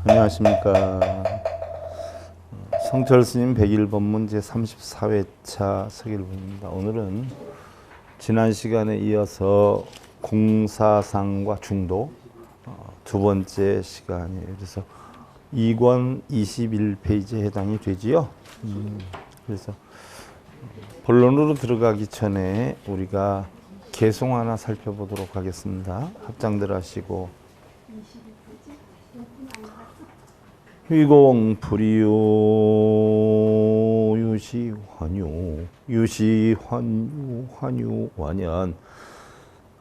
안녕하십니까. 성철스님 101번문 제34회차 서길문입니다. 오늘은 지난 시간에 이어서 공사상과 중도 두 번째 시간이에요. 그래서 2권 21페이지에 해당이 되지요. 그래서 본론으로 들어가기 전에 우리가 개송 하나 살펴보도록 하겠습니다. 합장들 하시고 위공 불이요 유시 환유 유시 환유 환유 완연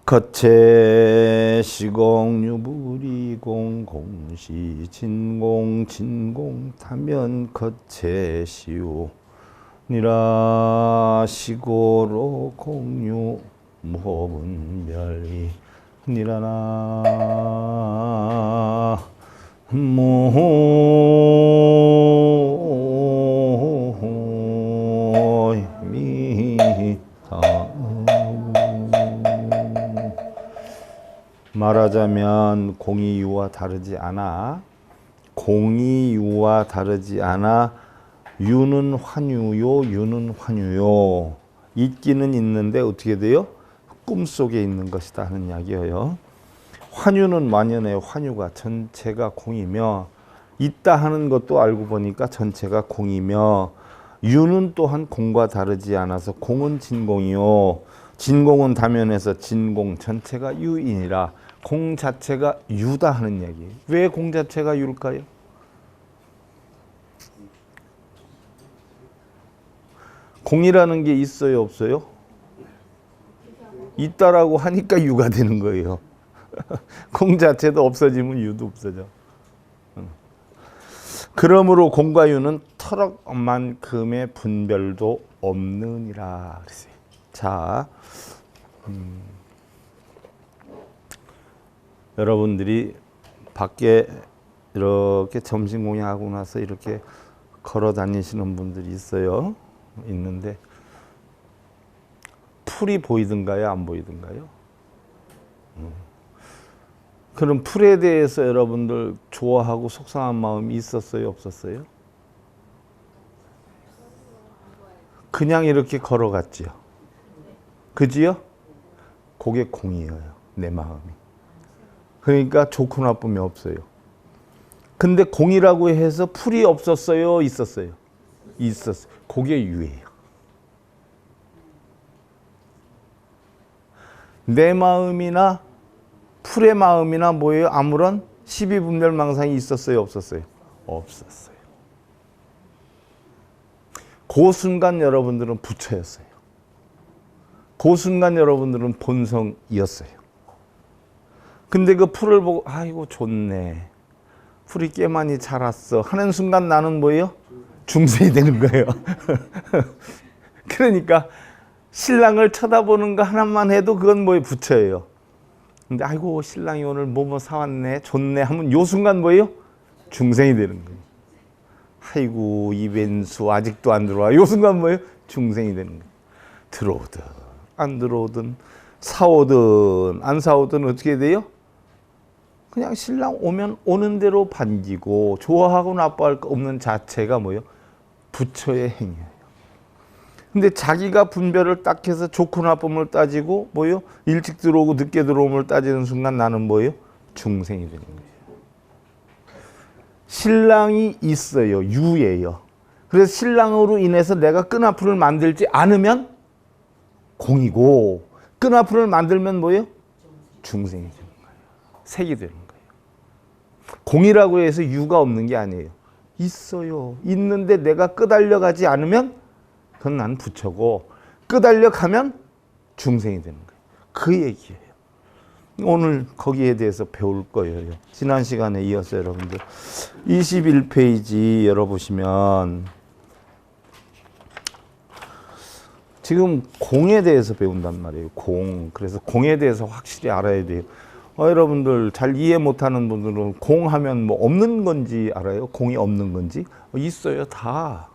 거체 시공 유불이공 공시 진공 진공 타면 거체 시우 니라 시고로 공유 무호분별이 니라나 말하자면 공이유와 다르지 않아. 공이유와 다르지 않아. 유는 환유요, 유는 환유요. 있기는 있는데 어떻게 돼요? 꿈속에 있는 것이다 하는 이야기예요. 환유는 만연해요. 환유가 전체가 공이며 있다 하는 것도 알고 보니까 전체가 공이며 유는 또한 공과 다르지 않아서 공은 진공이요. 진공은 다면에서 진공 전체가 유이니라 공 자체가 유다 하는 얘기예요. 왜 공 자체가 유일까요? 공이라는 게 있어요, 없어요? 있다라고 하니까 유가 되는 거예요. 공 자체도 없어지면 유도 없어져. 그러므로 공과 유는 터럭만큼의 분별도 없느니라 그랬어요. 자, 여러분들이 밖에 이렇게 점심 공양하고 나서 이렇게 걸어 다니시는 분들이 있어요. 있는데 풀이 보이든가요, 안 보이든가요? 그럼 풀에 대해서 여러분들 좋아하고 속상한 마음이 있었어요, 없었어요? 그냥 이렇게 걸어갔지요. 그지요? 그게 공이에요, 내 마음이. 그러니까 좋고 나쁨이 없어요. 근데 공이라고 해서 풀이 없었어요, 있었어요? 있었어요. 그게 유예요. 내 마음이나 풀의 마음이나 뭐예요? 아무런 시비분별망상이 있었어요, 없었어요? 없었어요. 그 순간 여러분들은 부처였어요. 그 순간 여러분들은 본성이었어요. 근데 그 풀을 보고 아이고 좋네. 풀이 꽤 많이 자랐어 하는 순간 나는 뭐예요? 중생이 되는 거예요. 그러니까 신랑을 쳐다보는 거 하나만 해도 그건 뭐예요? 부처예요. 근데 아이고 신랑이 오늘 뭐뭐 사왔네 좋네 하면 요 순간 뭐예요? 중생이 되는 거예요. 아이고 이벤수 아직도 안 들어와. 요 순간 뭐예요? 중생이 되는 거예요. 들어오든 안 들어오든 사오든 안 사오든 어떻게 돼요? 그냥 신랑 오면 오는 대로 반기고 좋아하고 나빠할 거 없는 자체가 뭐예요? 부처의 행위예요. 근데 자기가 분별을 딱 해서 좋고 나쁨을 따지고 뭐예요? 일찍 들어오고 늦게 들어옴을 따지는 순간 나는 뭐예요? 중생이 되는 거예요. 신랑이 있어요. 유예요. 그래서 신랑으로 인해서 내가 끈아풀을 만들지 않으면 공이고 끈아풀을 만들면 뭐예요? 중생이 되는 거예요. 색이 되는 거예요. 공이라고 해서 유가 없는 게 아니에요. 있어요. 있는데 내가 끄달려가지 않으면 그건 난 부처고 끄달려가면 중생이 되는 거예요. 그 얘기예요. 오늘 거기에 대해서 배울 거예요. 지난 시간에 이어서 여러분들 21페이지 열어보시면 지금 공에 대해서 배운단 말이에요. 공. 그래서 공에 대해서 확실히 알아야 돼요. 여러분들 잘 이해 못하는 분들은 공하면 뭐 없는 건지 알아요? 공이 없는 건지? 있어요. 다.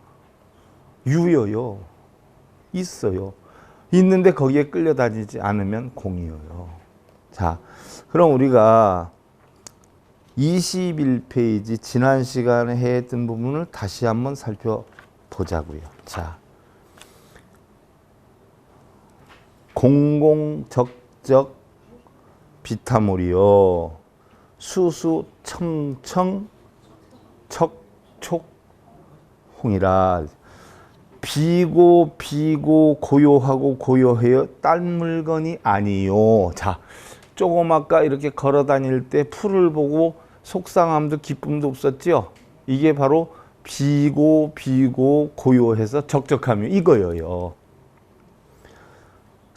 유여요. 있어요. 있는데 거기에 끌려다니지 않으면 공이에요. 자, 그럼 우리가 21페이지 지난 시간에 했던 부분을 다시 한번 살펴보자고요. 자, 공공적적 비타몰이요. 수수 청청 척촉 홍이라. 비고 고요하고 고요해요. 딴 물건이 아니요. 자, 조금 아까 이렇게 걸어 다닐 때 풀을 보고 속상함도 기쁨도 없었죠. 이게 바로 비고 고요해서 적적함이 이거예요.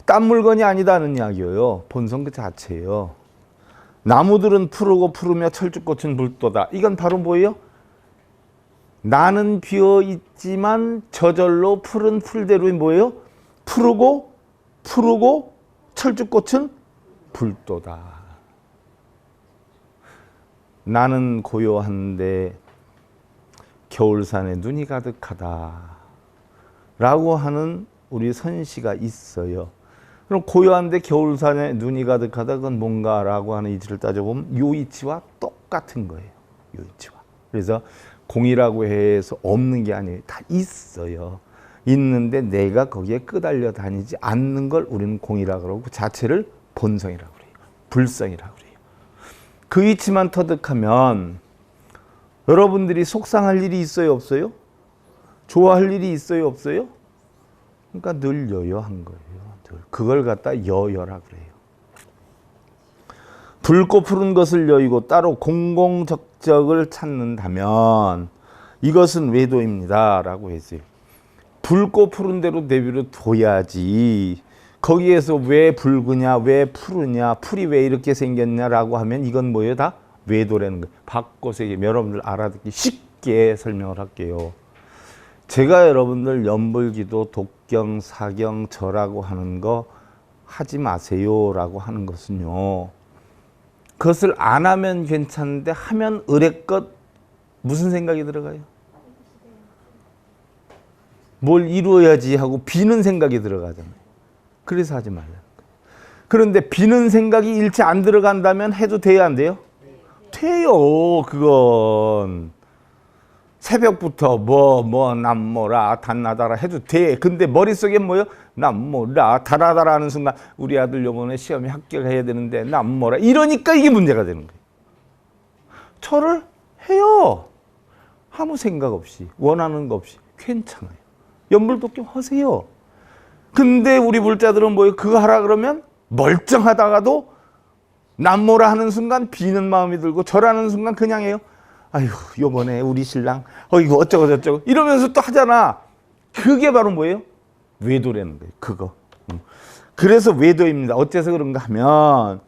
딴 물건이 아니다는 이야기예요. 본성 그 자체예요. 나무들은 푸르고 푸르며 철쭉꽃은 붉도다. 이건 바로 뭐예요? 나는 비어 있지만 저절로 푸른 풀대로 뭐예요? 푸르고 철쭉꽃은 붉도다. 나는 고요한데 겨울산에 눈이 가득하다 라고 하는 우리 선시가 있어요. 그럼 고요한데 겨울산에 눈이 가득하다, 그건 뭔가라고 하는 이치를 따져보면 요 이치와 똑같은 거예요. 요 이치와. 그래서 공이라고 해서 없는 게 아니에요. 다 있어요. 있는데 내가 거기에 끄달려 다니지 않는 걸 우리는 공이라고 그러고 그 자체를 본성이라고 그래요. 불성이라고 그래요. 그 이치만 터득하면 여러분들이 속상할 일이 있어요, 없어요? 좋아할 일이 있어요, 없어요? 그러니까 늘 여여한 거예요. 늘. 그걸 갖다 여여라 그래요. 붉고 푸른 것을 여의고 따로 공공적적을 찾는다면 이것은 외도입니다 라고 했어요. 붉고 푸른 대로 내버려 둬야지. 거기에서 왜 붉으냐, 왜 푸르냐, 풀이 왜 이렇게 생겼냐라고 하면 이건 뭐예요? 다 외도라는 거예요. 바꿔서 여러분들 알아듣기 쉽게 설명을 할게요. 제가 여러분들 연불기도, 독경, 사경, 절하고 하는 거 하지 마세요라고 하는 것은요. 그것을 안 하면 괜찮은데 하면 의례껏 무슨 생각이 들어가요? 뭘 이루어야지 하고 비는 생각이 들어가잖아요. 그래서 하지 말라는 거예요. 그런데 비는 생각이 일체 안 들어간다면 해도 돼요, 안 돼요? 돼요, 그건. 새벽부터 남모라 단나다라 해도 돼. 근데 머릿속에 뭐요? 남모라 다라다라 하는 순간 우리 아들 요번에 시험에 합격해야 되는데 남모라 이러니까 이게 문제가 되는 거예요. 절을 해요. 아무 생각 없이 원하는 거 없이 괜찮아요. 연불독경 하세요. 근데 우리 불자들은 뭐예요? 그거 하라 그러면 멀쩡하다가도 남모라 하는 순간 비는 마음이 들고 절하는 순간 그냥 해요. 아휴, 요번에 우리 신랑 이거 어쩌고 저쩌고 이러면서 또 하잖아. 그게 바로 뭐예요? 외도라는 거예요. 그거. 그래서 외도입니다. 어째서 그런가 하면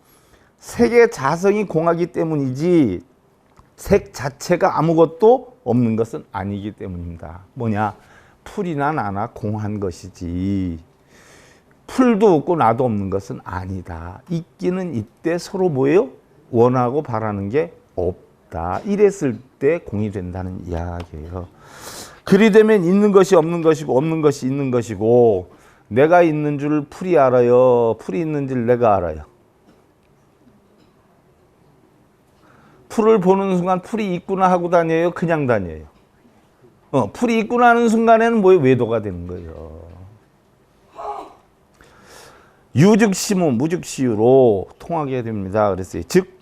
색의 자성이 공하기 때문이지 색 자체가 아무것도 없는 것은 아니기 때문입니다. 뭐냐? 풀이나 나나 공한 것이지 풀도 없고 나도 없는 것은 아니다. 있기는 이때 서로 뭐예요? 원하고 바라는 게 없다. 이랬을 때 공이 된다는 이야기예요. 그리 되면 있는 것이 없는 것이고 없는 것이 있는 것이고 내가 있는 줄 풀이 알아요? 풀이 있는 줄 내가 알아요? 풀을 보는 순간 풀이 있구나 하고 다녀요? 그냥 다녀요? 풀이 있구나 하는 순간에는 뭐예요? 외도가 되는 거예요. 유즉시무 무즉시유로 통하게 됩니다. 그랬어요. 즉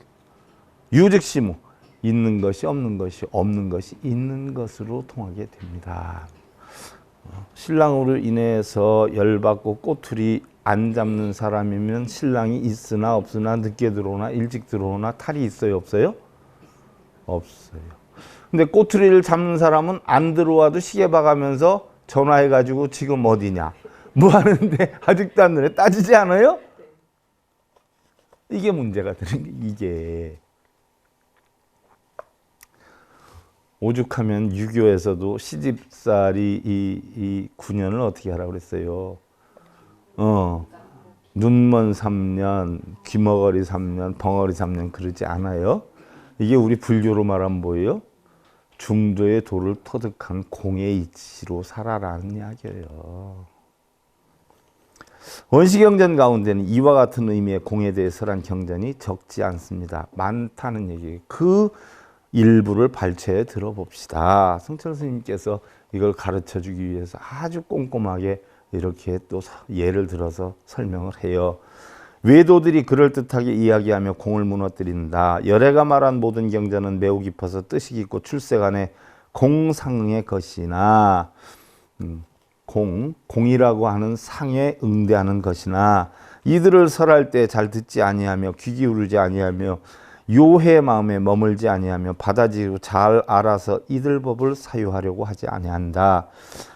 유즉시무 있는 것이 없는 것이 없는 것이 있는 것으로 통하게 됩니다. 신랑으로 인해서 열받고 꼬투리 안 잡는 사람이면 신랑이 있으나 없으나 늦게 들어오나 일찍 들어오나 탈이 있어요, 없어요? 없어요. 근데 꼬투리를 잡는 사람은 안 들어와도 시계 봐가면서 전화해가지고 지금 어디냐 뭐 하는데 아직도 안 되네. 따지지 않아요? 이게 문제가 되는 게 이게. 오죽하면 유교에서도 시집살이 이 9년을 어떻게 하라고 그랬어요? 눈먼 3년, 귀머거리 3년, 벙어리 3년 그러지 않아요? 이게 우리 불교로 말하면 뭐예요? 중도의 도를 터득한 공의 이치로 살아라는 이야기예요. 원시경전 가운데는 이와 같은 의미의 공에 대해 설한 경전이 적지 않습니다. 많다는 얘기예요. 그 일부를 발췌해 들어봅시다. 성철 스님께서 이걸 가르쳐 주기 위해서 아주 꼼꼼하게 이렇게 또 예를 들어서 설명을 해요. 외도들이 그럴듯하게 이야기하며 공을 무너뜨린다. 열애가 말한 모든 경전은 매우 깊어서 뜻이 깊고 출세간의 공상의 것이나 공이라고 하는 상에 응대하는 것이나 이들을 설할 때 잘 듣지 아니하며 귀 기울이지 아니하며 요해 마음에 머물지 아니하며 받아들이고 잘 알아서 이들 법을 사유하려고 하지 아니한다.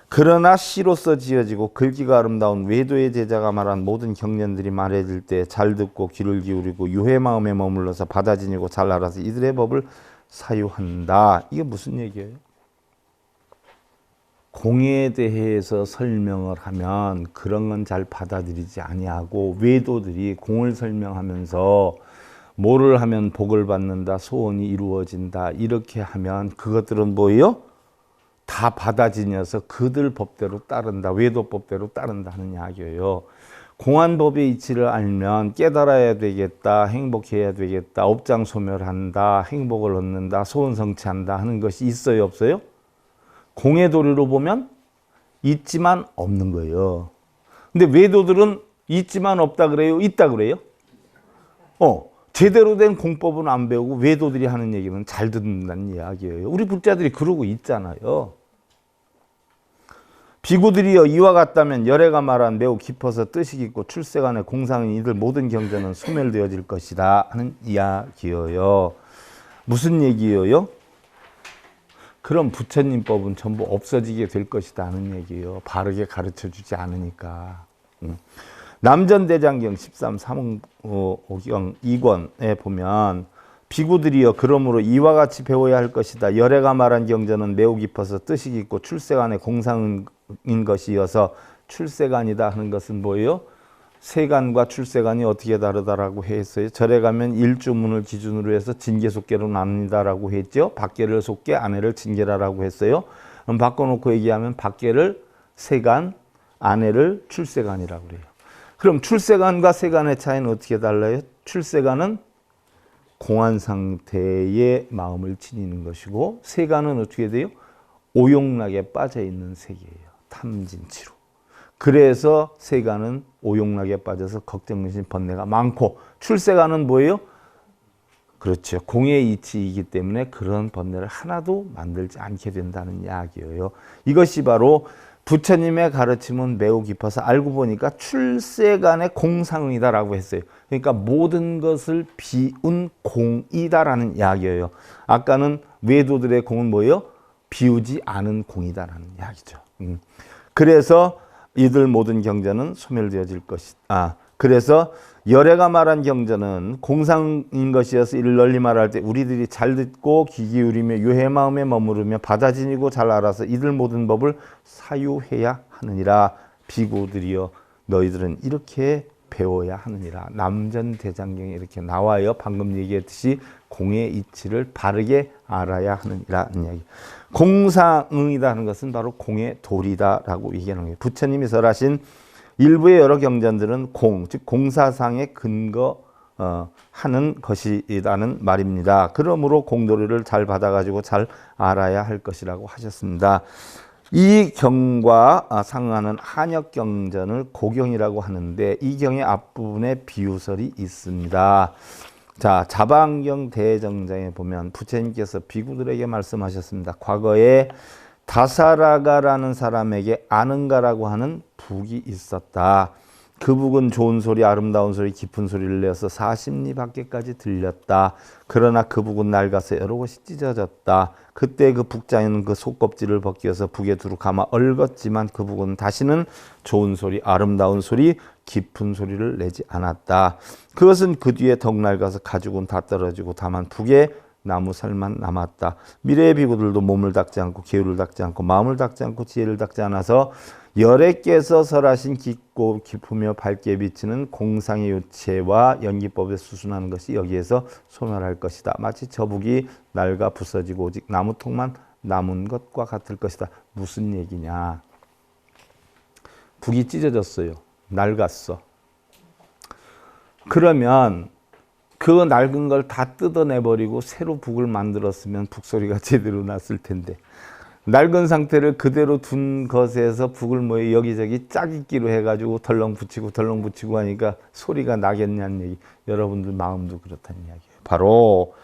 그러나 시로서 지어지고 글귀가 아름다운 외도의 제자가 말한 모든 경전들이 말해질 때 잘 듣고 귀를 기울이고 유해 마음에 머물러서 받아들이고 잘 알아서 이들의 법을 사유한다. 이게 무슨 얘기예요? 공에 대해서 설명을 하면 그런 건 잘 받아들이지 아니하고 외도들이 공을 설명하면서 뭐를 하면 복을 받는다, 소원이 이루어진다 이렇게 하면 그것들은 뭐예요? 다 받아지녀서 그들 법대로 따른다. 외도법대로 따른다 하는 이야기예요. 공안법의 이치를 알면 깨달아야 되겠다. 행복해야 되겠다. 업장소멸한다. 행복을 얻는다. 소원 성취한다 하는 것이 있어요? 없어요? 공의 도리로 보면 있지만 없는 거예요. 근데 외도들은 있지만 없다 그래요? 있다 그래요? 제대로 된 공법은 안 배우고 외도들이 하는 얘기는 잘 듣는다는 이야기예요. 우리 불자들이 그러고 있잖아요. 비구들이여 이와 같다면 열애가 말한 매우 깊어서 뜻이 깊고 출세간의 공상인 이들 모든 경전은 소멸되어질 것이다 하는 이야기예요. 무슨 얘기예요? 그럼 부처님 법은 전부 없어지게 될 것이다 하는 얘기예요. 바르게 가르쳐주지 않으니까. 남전대장경 13, 305경 2권에 보면 비구들이여 그러므로 이와 같이 배워야 할 것이다. 열애가 말한 경전은 매우 깊어서 뜻이 깊고 출세간의 공상인 것이어서 출세간이다 하는 것은 뭐예요? 세간과 출세간이 어떻게 다르다라고 했어요? 절에 가면 일주문을 기준으로 해서 진계속계로 나눕니다라고 했죠. 밖계를 속계, 안에를 진계라라고 했어요. 그럼 바꿔놓고 얘기하면 밖계를 세간, 안에를 출세간이라고 그래요. 그럼 출세간과 세간의 차이는 어떻게 달라요? 출세간은 공안 상태의 마음을 지니는 것이고 세간은 어떻게 돼요? 오용락에 빠져 있는 세계예요. 탐진치로. 그래서 세간은 오용락에 빠져서 걱정근심 번뇌가 많고 출세간은 뭐예요? 그렇죠. 공의 이치이기 때문에 그런 번뇌를 하나도 만들지 않게 된다는 이야기예요. 이것이 바로 부처님의 가르침은 매우 깊어서 알고 보니까 출세간의 공상이다라고 했어요. 그러니까 모든 것을 비운 공이다라는 이야기예요. 아까는 외도들의 공은 뭐예요? 비우지 않은 공이다라는 이야기죠. 그래서 이들 모든 경전은 소멸되어질 것이다. 그래서 열애가 말한 경전은 공상인 것이어서 이를 널리 말할 때 우리들이 잘 듣고 귀 기울이며 유해 마음에 머무르며 받아지니고 잘 알아서 이들 모든 법을 사유해야 하느니라. 비구들이여 너희들은 이렇게 배워야 하느니라. 남전대장경에 이렇게 나와요. 방금 얘기했듯이 공의 이치를 바르게 알아야 하느니라. 공상응이라는 것은 바로 공의 도리다라고 얘기하는 거예요. 부처님이 설하신 일부의 여러 경전들은 공, 즉 공사상의 근거 하는 것이라는 말입니다. 그러므로 공도리를 잘 받아가지고 잘 알아야 할 것이라고 하셨습니다. 이 경과 상응하는 한역경전을 고경이라고 하는데 이 경의 앞부분에 비유설이 있습니다. 자, 자방경 대정장에 보면 부처님께서 비구들에게 말씀하셨습니다. 과거에 다사라가라는 사람에게 아는가라고 하는 북이 있었다. 그 북은 좋은 소리, 아름다운 소리, 깊은 소리를 내서 40리 밖에까지 들렸다. 그러나 그 북은 낡아서 여러 곳이 찢어졌다. 그때 그 북장에는 그 속껍질을 벗겨서 북에 두루 감아 얽었지만 그 북은 다시는 좋은 소리, 아름다운 소리, 깊은 소리를 내지 않았다. 그것은 그 뒤에 더욱 낡아서 가죽은 다 떨어지고 다만 북에 나무살만 남았다. 미래의 비구들도 몸을 닦지 않고 계율을 닦지 않고 마음을 닦지 않고 지혜를 닦지 않아서 열애께서 설하신 깊고 깊으며 밝게 비치는 공상의 요체와 연기법에 수순하는 것이 여기에서 소멸할 것이다. 마치 저 북이 낡아 부서지고 오직 나무통만 남은 것과 같을 것이다. 무슨 얘기냐? 북이 찢어졌어요. 낡았어. 그러면 그 낡은 걸 다 뜯어내버리고 새로 북을 만들었으면 북소리가 제대로 났을 텐데 낡은 상태를 그대로 둔 것에서 북을 뭐 여기저기 짜깁기로 해가지고 덜렁 붙이고 하니까 소리가 나겠냐는 얘기. 여러분들 마음도 그렇다는 이야기예요. 바로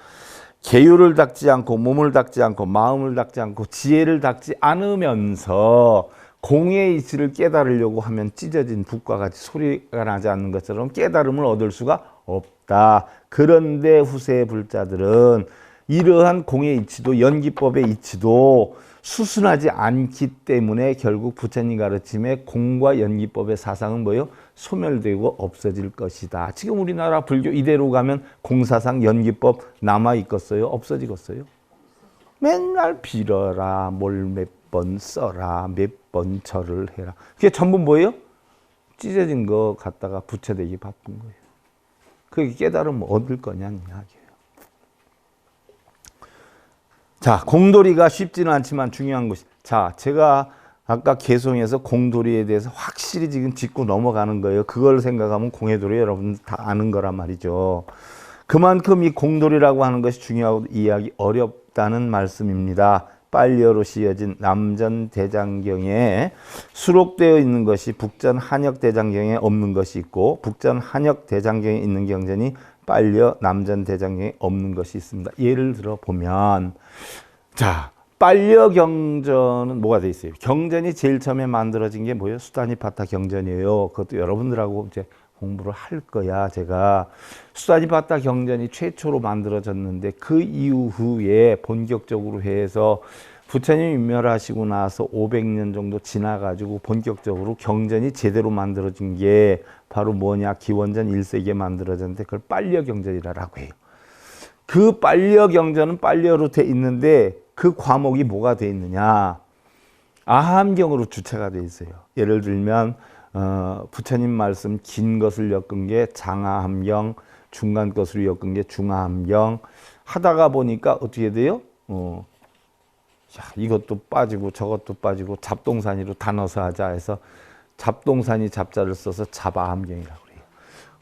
계율을 닦지 않고 몸을 닦지 않고 마음을 닦지 않고 지혜를 닦지 않으면서 공의 이치를 깨달으려고 하면 찢어진 북과 같이 소리가 나지 않는 것처럼 깨달음을 얻을 수가 없다. 그런데 후세의 불자들은 이러한 공의 이치도 연기법의 이치도 수순하지 않기 때문에 결국 부처님 가르침의 공과 연기법의 사상은 뭐예요? 소멸되고 없어질 것이다. 지금 우리나라 불교 이대로 가면 공사상 연기법 남아있겠어요? 없어지겠어요? 맨날 빌어라, 뭘 몇 번 써라, 몇 번 절을 해라. 그게 전부 뭐예요? 찢어진 거 갖다가 부처되기 바쁜 거예요. 그게 깨달으면 얻을 거냐는 이야기예요. 자, 공돌이가 쉽지는 않지만 중요한 것이, 자, 제가 아까 개송에서 공돌이에 대해서 확실히 지금 짚고 넘어가는 거예요. 그걸 생각하면 공해돌이 여러분 다 아는 거란 말이죠. 그만큼 이 공돌이라고 하는 것이 중요하고 이해하기 어렵다는 말씀입니다. 빨려로 씌어진 남전대장경에 수록되어 있는 것이 북전 한역대장경에 없는 것이 있고 북전 한역대장경에 있는 경전이 빨려 남전대장경에 없는 것이 있습니다. 예를 들어 보면 자, 빨려 경전은 뭐가 돼 있어요? 경전이 제일 처음에 만들어진 게 뭐예요? 수다니파타 경전이에요. 그것도 여러분들하고 이제 공부를 할 거야. 제가 수다니파타 경전이 최초로 만들어졌는데 그 이후에 본격적으로 해서 부처님이 멸하시고 나서 500년 정도 지나가지고 본격적으로 경전이 제대로 만들어진 게 바로 뭐냐? 기원전 1세기에 만들어졌는데 그걸 빨려 경전이라고 해요. 그 빨려 경전은 빨려로 돼 있는데 그 과목이 뭐가 돼 있느냐? 아함경으로 주체가 돼 있어요. 예를 들면 부처님 말씀 긴 것을 엮은 게 장아함경, 중간 것으로 엮은 게 중아함경 하다가 보니까 어떻게 돼요? 자, 이것도 빠지고 저것도 빠지고 잡동사니로 다 넣어서 하자 해서 잡동사니 잡자를 써서 잡아함경이라고 그래요.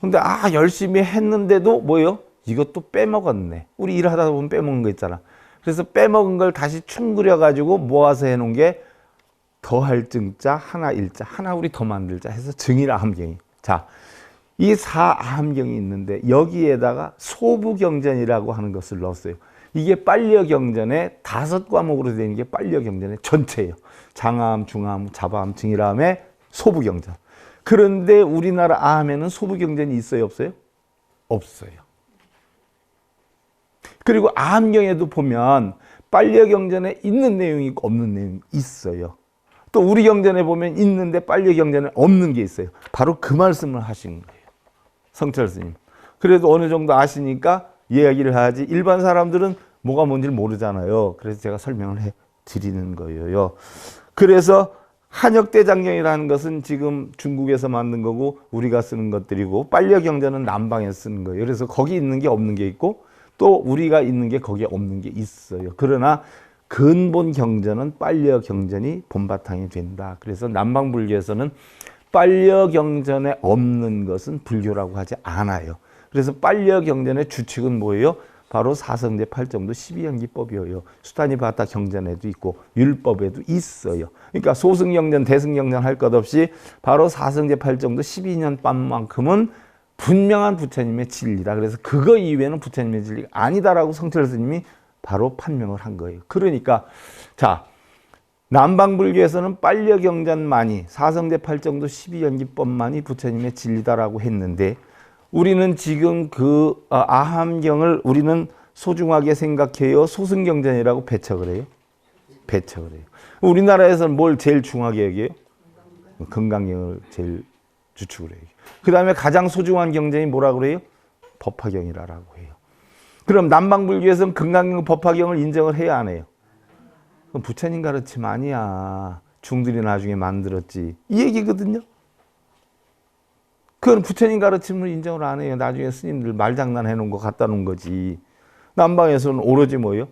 근데 열심히 했는데도 뭐예요? 이것도 빼먹었네. 우리 일하다 보면 빼먹는 거 있잖아. 그래서 빼먹은 걸 다시 충그려 가지고 모아서 해놓은 게 더할 증자 하나 일자 하나 우리 더 만들자 해서 증일아함경이. 자, 이 사아함경이 있는데 여기에다가 소부경전이라고 하는 것을 넣었어요. 이게 빨려경전의 5과목으로 되는 게 빨려경전의 전체예요. 장아함, 중아함, 잡아함, 증일아함의 소부경전. 그런데 우리나라 아함에는 소부경전이 있어요, 없어요? 없어요. 그리고 아함경에도 보면 빨려경전에 있는 내용이 있고 없는 내용이 있어요. 또 우리 경전에 보면 있는데 빨려 경전에 없는 게 있어요. 바로 그 말씀을 하신 거예요. 성철 스님. 그래도 어느 정도 아시니까 이야기를 하지 일반 사람들은 뭐가 뭔지 모르잖아요. 그래서 제가 설명을 해 드리는 거예요. 그래서 한역대장경이라는 것은 지금 중국에서 만든 거고 우리가 쓰는 것들이고 빨려 경전은 남방에서 쓰는 거예요. 그래서 거기 있는 게 없는 게 있고 또 우리가 있는 게 거기에 없는 게 있어요. 그러나 근본 경전은 빨려 경전이 본바탕이 된다. 그래서 남방불교에서는 빨려 경전에 없는 것은 불교라고 하지 않아요. 그래서 빨려 경전의 주칙은 뭐예요? 바로 사성제 팔정도 12연기법이에요. 수타니바타 경전에도 있고 율법에도 있어요. 그러니까 소승경전, 대승경전 할 것 없이 바로 사성제 팔정도 12년반만큼은 분명한 부처님의 진리다. 그래서 그거 이외에는 부처님의 진리가 아니다라고 성철 스님이 바로 판명을 한 거예요. 그러니까 자, 남방불교에서는 빨려경전만이 사성제 팔정도 12연기법만이 부처님의 진리다라고 했는데 우리는 지금 그 아함경을 우리는 소중하게 생각해요. 소승경전이라고 배척을 해요. 배척을 해요. 우리나라에서는 뭘 제일 중하게 여겨요? 금강경을 제일 주축을 해요. 그 다음에 가장 소중한 경전이 뭐라고 그래요? 법화경이라고 해요. 그럼 남방불교에서는 금강경 법화경을 인정을 해야 안 해요? 그럼 부처님 가르침 아니야. 중들이 나중에 만들었지. 이 얘기거든요. 그건 부처님 가르침을 인정을 안 해요. 나중에 스님들 말장난 해놓은 거 갖다 놓은 거지. 남방에서는 오로지 뭐예요?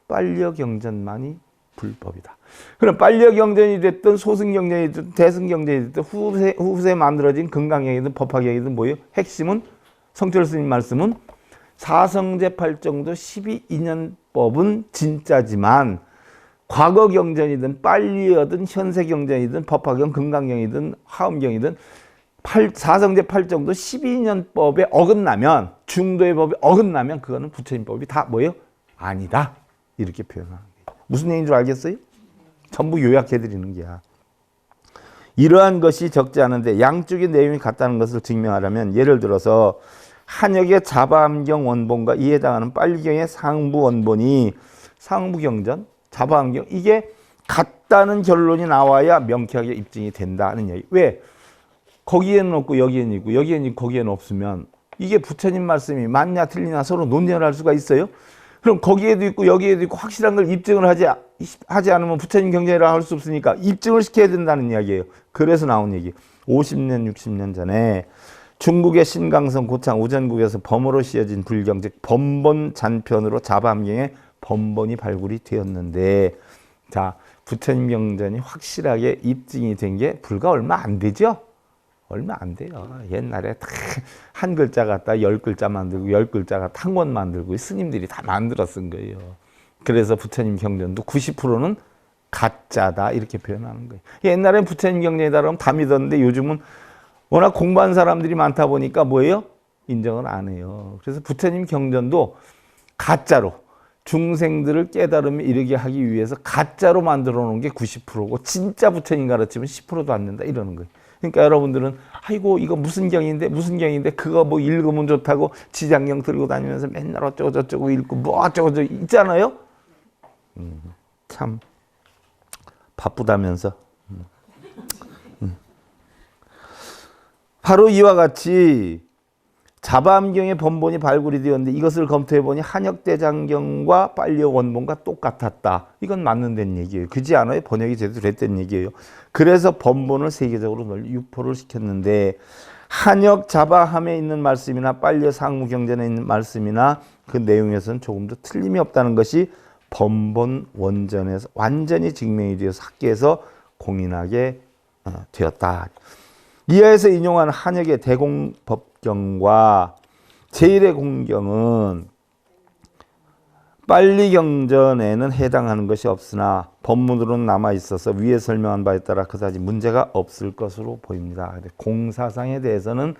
빨려경전만이 불법이다. 그럼 반려경전이 됐든 소승경전이 됐든 대승경전이 됐든 후세 만들어진 금강경이든 법화경이든 뭐예요? 핵심은 성철 스님 말씀은 사성제 팔정도 12인연법은 진짜지만 과거 경전이든 빨리어든 현세 경전이든 법화경, 금강경이든 화엄경이든 사성제 팔정도 12인연법에 어긋나면 중도의 법에 어긋나면 그거는 부처님법이 다 뭐예요? 아니다. 이렇게 표현하는 거예요. 무슨 얘기인 줄 알겠어요? 전부 요약해드리는 거야. 이러한 것이 적지 않은데 양쪽의 내용이 같다는 것을 증명하려면 예를 들어서 한역의 자바암경 원본과 이에 해당하는 빨리경의 상부 원본이 상부경전, 자바암경 이게 같다는 결론이 나와야 명쾌하게 입증이 된다는 얘기. 왜? 거기에는 없고 여기에는 있고 여기에는 있고 거기에는 없으면 이게 부처님 말씀이 맞냐 틀리냐 서로 논쟁을 할 수가 있어요? 그럼 거기에도 있고 여기에도 있고 확실한 걸 입증을 하지 않으면 부처님 경전이라 할 수 없으니까 입증을 시켜야 된다는 이야기예요. 그래서 나온 얘기. 50년, 60년 전에 중국의 신강성 고창 우전국에서 범어로 씌어진 불경, 즉 범본 잔편으로 자바암경의 범본이 발굴이 되었는데, 자, 부처님 경전이 확실하게 입증이 된 게 불과 얼마 안 되죠? 얼마 안 돼요. 옛날에 다 한 글자 갖다 10글자 만들고 10글자 갖다 한 권 만들고 스님들이 다 만들어 쓴 거예요. 그래서 부처님 경전도 90%는 가짜다 이렇게 표현하는 거예요. 옛날엔 부처님 경전이다 그러면 다 믿었는데 요즘은 워낙 공부한 사람들이 많다 보니까 뭐예요? 인정을 안 해요. 그래서 부처님 경전도 가짜로 중생들을 깨달음에 이르게 하기 위해서 가짜로 만들어 놓은 게 90%고 진짜 부처님 가르치면 10%도 안 된다 이러는 거예요. 그러니까 여러분들은 아이고 이거 무슨 경인데 그거 뭐 읽으면 좋다고 지장경 들고 다니면서 맨날 어쩌고 저쩌고 읽고 뭐 어쩌고 저쩌고 있잖아요. 참 바쁘다면서. 바로 이와 같이 자바암경의 번본이 발굴이 되었는데 이것을 검토해보니 한역대장경과 빨려 원본과 똑같았다. 이건 맞는 된 얘기예요. 그지 않아요? 번역이 제대로 됐다는 얘기예요. 그래서 번본을 세계적으로 널리 유포를 시켰는데 한역 자바함에 있는 말씀이나 빨려 상무경전에 있는 말씀이나 그 내용에서는 조금도 틀림이 없다는 것이 번본 원전에서 완전히 증명이 되어서 학계에서 공인하게 되었다. 이하에서 인용한 한역의 대공법경과 제1의 공경은 빨리경전에는 해당하는 것이 없으나 법문으로는 남아있어서 위에 설명한 바에 따라 그다지 문제가 없을 것으로 보입니다. 공사상에 대해서는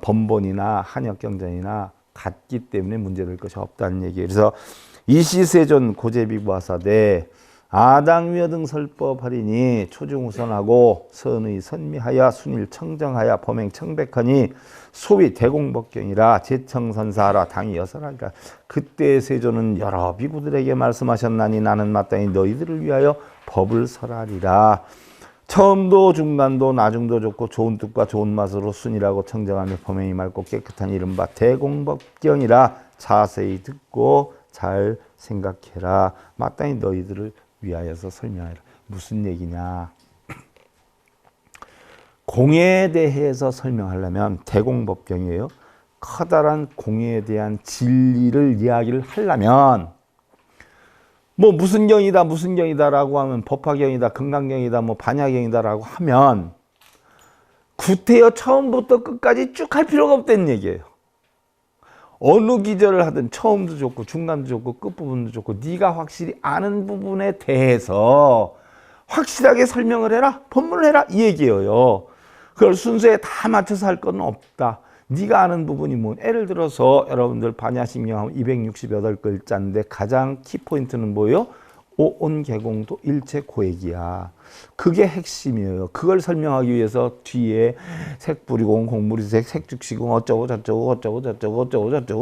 번본이나 한역경전이나 같기 때문에 문제될 것이 없다는 얘기예요. 그래서 이시세존 고제비과사대 아당위어 등 설법하리니 초중우선하고 선의 선미하여 순일 청정하여 범행 청백하니 소위 대공법경이라 제청선사하라 당이 여설하니까 그때 세존은 여러 비구들에게 말씀하셨나니 나는 마땅히 너희들을 위하여 법을 설하리라. 처음도 중간도 나중도 좋고 좋은 뜻과 좋은 맛으로 순이라고 청정하며 범행이 맑고 깨끗한 이른바 대공법경이라 자세히 듣고 잘 생각해라. 마땅히 너희들을 위하여서 설명하라. 무슨 얘기냐? 공예에 대해서 설명하려면 대공법경이에요. 커다란 공예에 대한 진리를 이야기를 하려면 뭐 무슨 경이다라고 하면 법화경이다, 금강경이다, 뭐 반야경이다라고 하면 구태여 처음부터 끝까지 쭉 할 필요가 없다는 얘기예요. 어느 기절을 하든 처음도 좋고 중간도 좋고 끝부분도 좋고 네가 확실히 아는 부분에 대해서 확실하게 설명을 해라. 법문을 해라. 이 얘기예요. 그걸 순서에 다 맞춰서 할 건 없다. 네가 아는 부분이 뭐 예를 들어서 여러분들 반야심경하면 268글자인데 가장 키포인트는 뭐예요? 오온개공도 일체 고액이야. 그게 핵심이에요. 그걸 설명하기 위해서 뒤에 색불이공, 공무리색, 색즉시공 어쩌고 저쩌고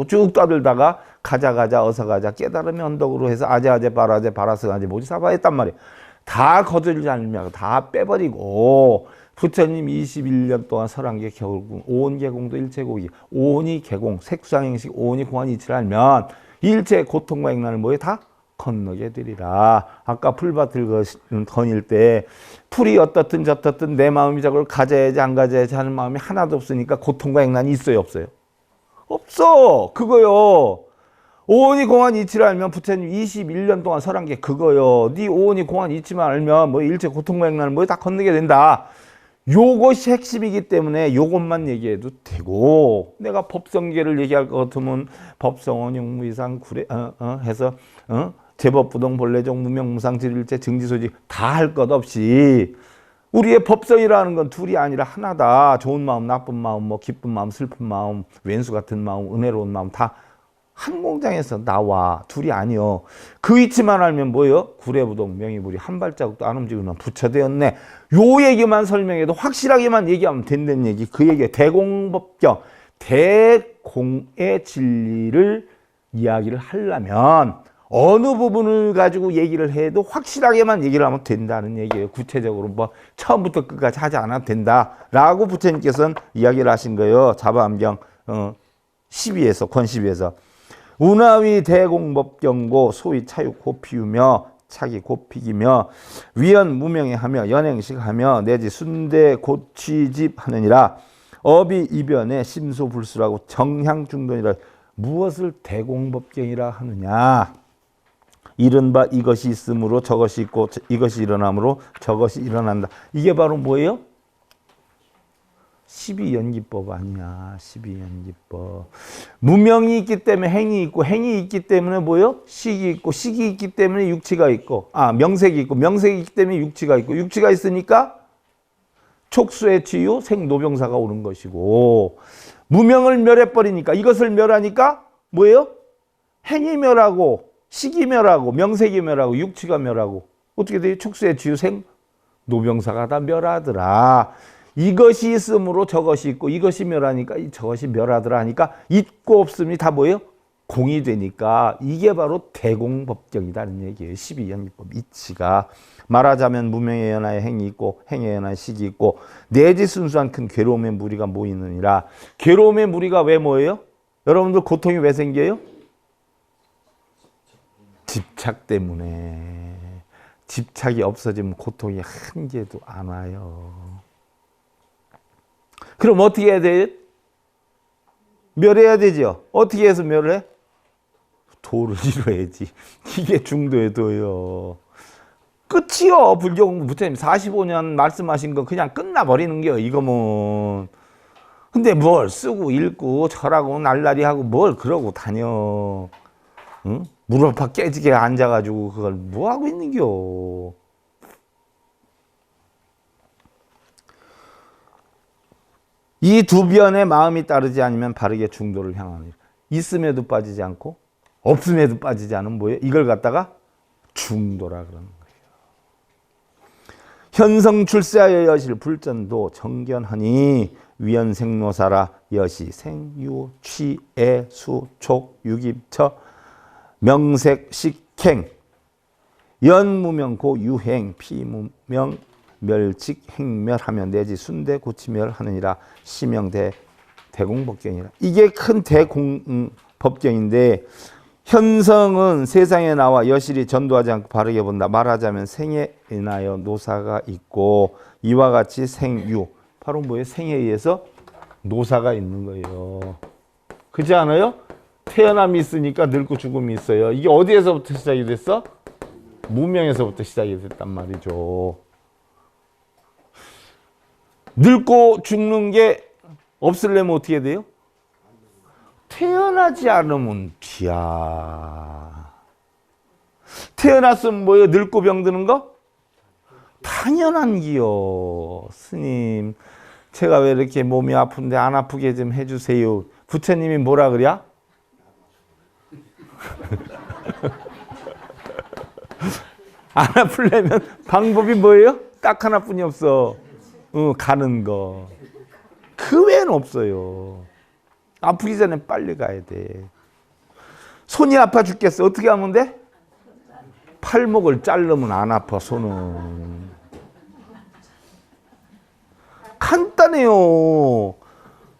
쭉 떠들다가 가자 어서 가자 깨달음의 언덕으로 해서 아제 바라제 바라스가제 모지사바 했단 말이에요. 다 거들지 않으면 다 빼버리고 부처님 21년 동안 설한 게 결국 오온개공도 일체고기, 오온이 개공, 색수상행식, 오온이 공안이 이치를 알면 일체 고통과 액난을 뭐에 다 건너게 되리라. 아까 풀밭을 거닐 때 풀이 어떻든 저떻든 내 마음이 저걸 가져야지 안 가져야지 하는 마음이 하나도 없으니까 고통과 액난이 있어요 없어요? 없어. 그거요. 오온이 공한 이치를 알면 부처님 21년 동안 설한 게 그거요. 네 오온이 공한 이치만 알면 뭐 일체 고통백난을 뭐 다 건너게 된다. 요것이 핵심이기 때문에 요것만 얘기해도 되고, 내가 법성계를 얘기할 것 같으면 법성원 용무이상 구례 해서 제법부동 본래종 무명무상 질일체 증지소지 다 할 것 없이 우리의 법성이라는 건 둘이 아니라 하나다. 좋은 마음, 나쁜 마음, 뭐 기쁜 마음, 슬픈 마음, 왼수 같은 마음, 은혜로운 마음 다 한 공장에서 나와. 둘이 아니요. 그 이치만 알면 뭐예요? 구례부동 명의불이 한 발자국도 안 움직이는 부처되었네. 요 얘기만 설명해도 확실하게만 얘기하면 된다는 얘기. 그 얘기에 대공법경, 대공의 진리를 이야기를 하려면 어느 부분을 가지고 얘기를 해도 확실하게만 얘기를 하면 된다는 얘기예요. 구체적으로 뭐 처음부터 끝까지 하지 않아도 된다라고 부처님께서는 이야기를 하신 거예요. 자바암경 12에서 권 12에서 운하위 대공법경고 소위 차육 고피우며 차기 고피기며 위연 무명해하며 연행식하며 내지 순대 고취집 하느니라. 업이 이변에 심소불수라고 정향중돈이라. 무엇을 대공법경이라 하느냐. 이른바 이것이 있으므로 저것이 있고 이것이 일어나므로 저것이 일어난다. 이게 바로 뭐예요? 12연기법 아니야. 12연기법. 무명이 있기 때문에 행이 있고 행이 있기 때문에 뭐예요? 식이 있고 식이 있기 때문에 육치가 있고 명색이 있고 명색이 있기 때문에 육치가 있고 육치가 있으니까 촉수의 치유 생노병사가 오는 것이고 무명을 멸해버리니까 이것을 멸하니까 뭐예요? 행이 멸하고 식이 멸하고 명색이 멸하고 육치가 멸하고 어떻게 돼요? 촉수의 치유 생노병사가 다 멸하더라. 이것이 있으므로 저것이 있고 이것이 멸하니까 저것이 멸하더라 하니까 있고 없음이 다 뭐예요? 공이 되니까 이게 바로 대공법경이다는 얘기예요. 12연기법 이치가. 말하자면 무명의 연하에 행이 있고 행의 연하에 식이 있고 내지 순수한 큰 괴로움의 무리가 모이느니라. 괴로움의 무리가 왜 모여요? 여러분들 고통이 왜 생겨요? 집착 때문에. 집착이 없어지면 고통이 한 개도 안 와요. 그럼 어떻게 해야 돼요? 멸해야 되죠. 어떻게 해서 멸해? 도를 이루어야지. 이게 중도의 도요. 끝이요. 불교 부처님 45년 말씀하신 거 그냥 끝나버리는 겨. 이거면. 근데 뭘 쓰고 읽고 절하고 날라리 하고 뭘 그러고 다녀. 응? 무릎팍 깨지게 앉아가지고 그걸 뭐 하고 있는 겨. 이 두 변의 마음이 따르지 않으면 바르게 중도를 향하느니라. 있음에도 빠지지 않고 없음에도 빠지지 않으면 뭐예요? 이걸 갖다가 중도라 그러는 거예요. 현성 출세하여 여실 불전도 정견하니 위연생노사라 여시 생유 취애 수촉 유깁처 명색 식행 연무명 고유행 피무명 멸직 행멸하면 내지 순대 고치멸하느니라. 시명대 대공법경이라. 이게 큰 대공법경인데 현성은 세상에 나와 여실히 전도하지 않고 바르게 본다. 말하자면 생에 인하여 노사가 있고 이와 같이 생유 바로 뭐예요? 생에 의해서 노사가 있는 거예요. 그렇지 않아요? 태어남이 있으니까 늙고 죽음이 있어요. 이게 어디에서부터 시작이 됐어? 무명에서부터 시작이 됐단 말이죠. 늙고 죽는 게 없으려면 어떻게 돼요? 태어나지 않으면 뒤야. 태어났으면 뭐예요? 늙고 병드는 거? 당연한 기요. 스님, 제가 왜 이렇게 몸이 아픈데 안 아프게 좀 해주세요. 부처님이 뭐라 그래야? 안 아프려면 방법이 뭐예요? 딱 하나뿐이 없어. 가는 거. 그 외에는 없어요. 아프기 전에 빨리 가야 돼. 손이 아파 죽겠어. 어떻게 하면 돼? 팔목을 자르면 안 아파, 손은. 간단해요.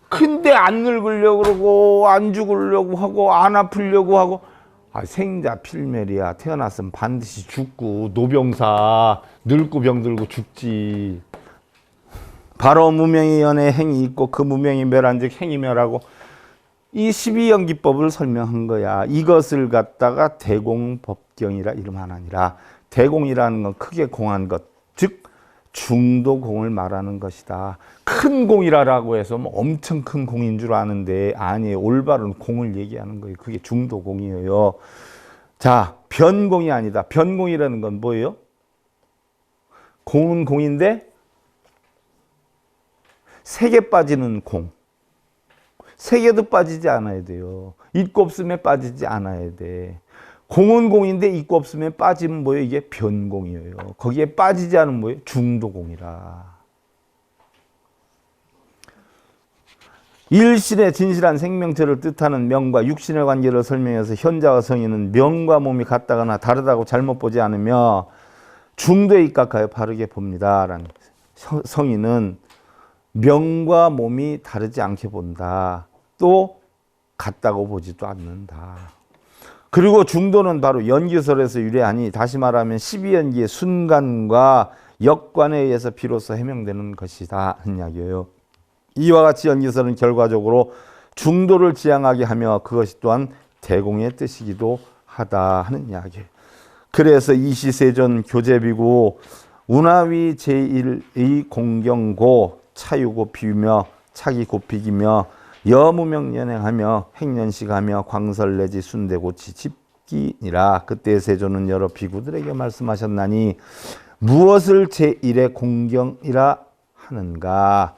근데 안 늙으려고 그러고 안 죽으려고 하고 안 아프려고 하고 생자 필멸이야. 태어났으면 반드시 죽고 노병사 늙고 병들고 죽지. 바로 무명의 연에 행이 있고 그 무명이 멸한즉 행이 멸하고 이 12연기법을 설명한 거야. 이것을 갖다가 대공법경이라 이름하느니라. 대공이라는 건 크게 공한 것, 즉 중도공을 말하는 것이다. 큰 공이라고 해서 뭐 엄청 큰 공인 줄 아는데 아니에요. 올바른 공을 얘기하는 거예요. 그게 중도공이에요. 자, 변공이 아니다. 변공이라는 건 뭐예요? 공은 공인데 세 개 빠지는 공. 세 개도 빠지지 않아야 돼요. 있고 없음에 빠지지 않아야 돼. 공은 공인데 있고 없으면 빠지면 뭐예요? 이게 변공이에요. 거기에 빠지지 않으면 뭐예요? 중도공이라. 일신의 진실한 생명체를 뜻하는 명과 육신의 관계를 설명해서 현자와 성인은 명과 몸이 같다거나 다르다고 잘못 보지 않으며 중도에 입각하여 바르게 봅니다. 라는 성인은 명과 몸이 다르지 않게 본다. 또 같다고 보지도 않는다. 그리고 중도는 바로 연기설에서 유래하니 다시 말하면 12연기의 순간과 역관에 의해서 비로소 해명되는 것이다 하는 이야기예요. 이와 같이 연기설은 결과적으로 중도를 지향하게 하며 그것이 또한 대공의 뜻이기도 하다 하는 이야기예요. 그래서 이시세존 교제비고 운하위 제1의 공경고 차유고 비우며 차기 곱히기며 여무명연행하며 행년식하며 광설내지 순대고치 집기니라. 그때 세존은 여러 비구들에게 말씀하셨나니 무엇을 제1의 공경이라 하는가.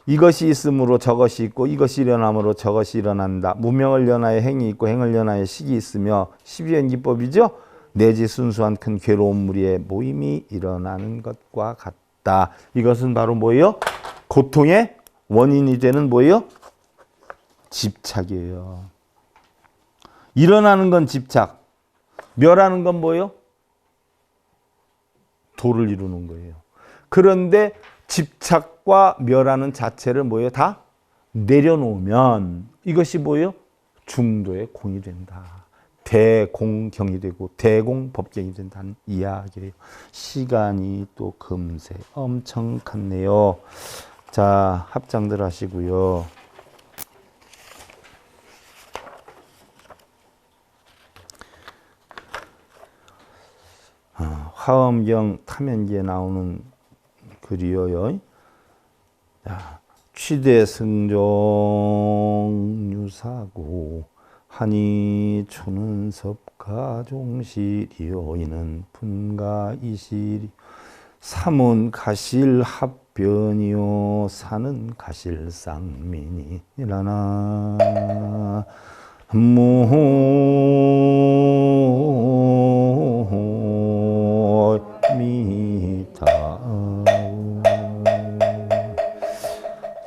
이것이 있으므로 저것이 있고 이것이 일어남으로 저것이 일어난다. 무명을 연하여 행이 있고 행을 연하여 식이 있으며 12연기법이죠. 내지 순수한 큰 괴로운 무리의 모임이 일어나는 것과 같다. 이것은 바로 뭐예요? 고통의 원인이 되는 뭐예요? 집착이에요. 일어나는 건 집착, 멸하는 건 뭐예요? 도를 이루는 거예요. 그런데 집착과 멸하는 자체를 뭐예요? 다 내려놓으면 이것이 뭐예요? 중도의 공이 된다. 대공경이 되고 대공법경이 된다는 이야기예요. 시간이 또 금세 엄청 갔네요. 자, 합장들 하시고요. 화엄경 탐연기에 나오는 글이요. 취대승종 유사고 하니 초는 섭가종실이요 이는 분가이실이 삼은 가실 합변이요 사는 가실 쌍민이라나 모미타.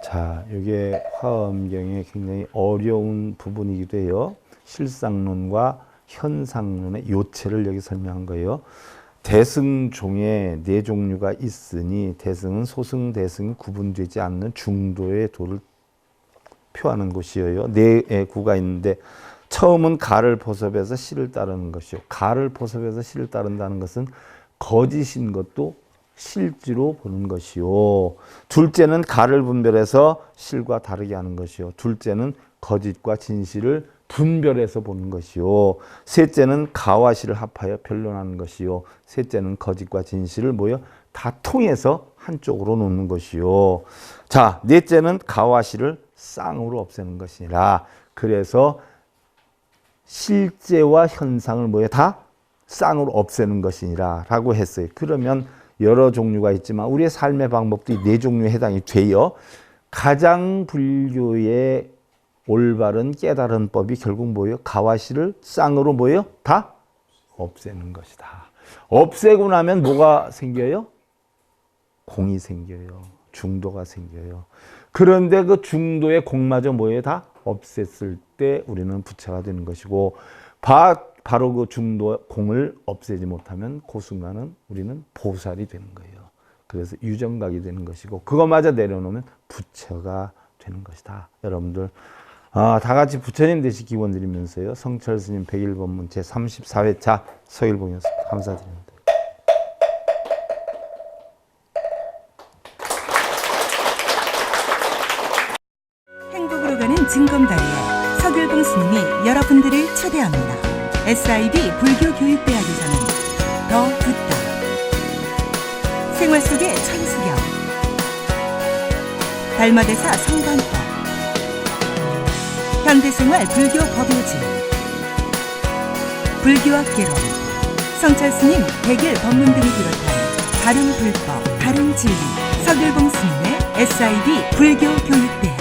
자, 이게 화엄경의 굉장히 어려운 부분이기도 해요. 실상론과 현상론의 요체를 여기 설명한 거예요. 대승종에 네 종류가 있으니 대승은 소승, 대승이 구분되지 않는 중도의 도를 표하는 곳이에요. 네 구가 있는데 처음은 가를 포섭해서 실을 따르는 것이요. 가를 포섭해서 실을 따른다는 것은 거짓인 것도 실지로 보는 것이요. 둘째는 가를 분별해서 실과 다르게 하는 것이요. 둘째는 거짓과 진실을 분별해서 보는 것이요. 셋째는 가와 실을 합하여 변론하는 것이요. 셋째는 거짓과 진실을 모여 다 통해서 한쪽으로 놓는 것이요. 자, 넷째는 가와 실을 쌍으로 없애는 것이라. 그래서 실제와 현상을 모여 다 쌍으로 없애는 것이니라 라고 했어요. 그러면 여러 종류가 있지만 우리의 삶의 방법도 이 네 종류에 해당이 돼요. 가장 불교의 올바른 깨달은 법이 결국 뭐예요? 가와 실을 쌍으로 뭐예요? 다 없애는 것이다. 없애고 나면 뭐가 생겨요? 공이 생겨요. 중도가 생겨요. 그런데 그 중도의 공마저 뭐예요? 다 없앴을 때 우리는 부처가 되는 것이고 바로 그 중도 공을 없애지 못하면 그 순간은 우리는 보살이 되는 거예요. 그래서 유정각이 되는 것이고 그것마저 내려놓으면 부처가 되는 것이다. 여러분들 다 같이 부처님 되시 기원 드리면서요. 성철 스님 101법문 제34회차 서일봉이었습니다. 감사드립니다. 행복으로 가는 징검다리에 함께합니다. SIB 불교교육대학에서는 더 듣다, 생활 속의 천수경, 달마대사 성관법, 현대생활 불교 법요지, 불교학 개론, 성찰스님 백일 법문 등을 비롯한 다른 불법, 다른 진리, 서길봉 스님의 SIB 불교교육대학.